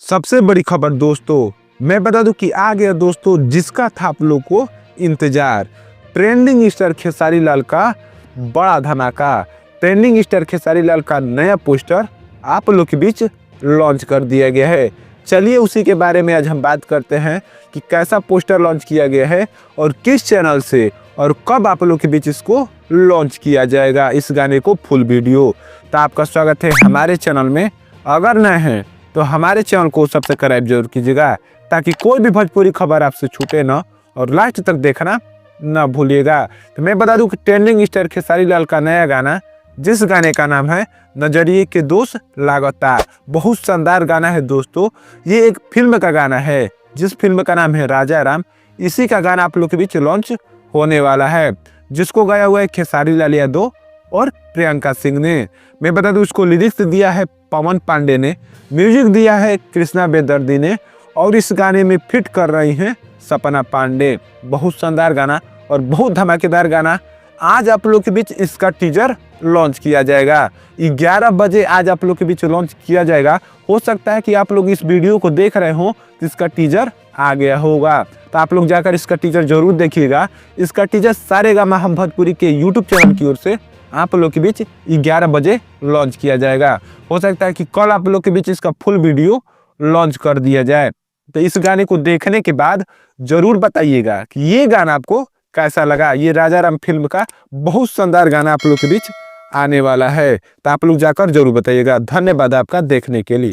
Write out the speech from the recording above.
सबसे बड़ी खबर दोस्तों, मैं बता दूं कि आ गया दोस्तों, जिसका था आप लोग को इंतजार। ट्रेंडिंग स्टार खेसारी लाल का बड़ा धमाका। ट्रेंडिंग स्टार खेसारी लाल का नया पोस्टर आप लोग के बीच लॉन्च कर दिया गया है। चलिए उसी के बारे में आज हम बात करते हैं कि कैसा पोस्टर लॉन्च किया गया है और किस चैनल से और कब आप लोग के बीच इसको लॉन्च किया जाएगा, इस गाने को फुल वीडियो। तो आपका स्वागत है हमारे चैनल में। अगर नए हैं तो हमारे चैनल को सब्सक्राइब जरूर कीजिएगा ताकि कोई भी भोजपुरी खबर आपसे छूटे ना, और लास्ट तक देखना ना भूलिएगा। तो मैं बता दूं कि ट्रेंडिंग स्टार खेसारी लाल का नया गाना, जिस गाने का नाम है नजरिए के दोस्त लागता, बहुत शानदार गाना है दोस्तों। ये एक फिल्म का गाना है जिस फिल्म का नाम है राजा राम। इसी का गाना आप लोग के बीच लॉन्च होने वाला है, जिसको गाया हुआ है खेसारी लाल यादव और प्रियंका सिंह ने। मैं बता दूं इसको लिरिक्स दिया है पवन पांडे ने, म्यूजिक दिया है कृष्णा बेदर्दी ने, और इस गाने में फिट कर रही हैं सपना पांडे। बहुत शानदार गाना और बहुत धमाकेदार गाना। आज आप लोग के बीच इसका टीजर लॉन्च किया जाएगा 11 बजे। आज आप लोग के बीच लॉन्च किया जाएगा। हो सकता है कि आप लोग इस वीडियो को देख रहे हो तो इसका टीजर आ गया होगा, तो आप लोग जाकर इसका टीजर जरूर देखिएगा। इसका टीजर सारेगामा हम भोजपुरी के यूट्यूब चैनल की ओर से आप लोग के बीच 11 बजे लॉन्च किया जाएगा। हो सकता है कि कल आप लोग के बीच इसका फुल वीडियो लॉन्च कर दिया जाए। तो इस गाने को देखने के बाद जरूर बताइएगा कि ये गाना आपको कैसा लगा। ये राजा राम फिल्म का बहुत शानदार गाना आप लोग के बीच आने वाला है, तो आप लोग जाकर जरूर बताइएगा। धन्यवाद आपका देखने के लिए।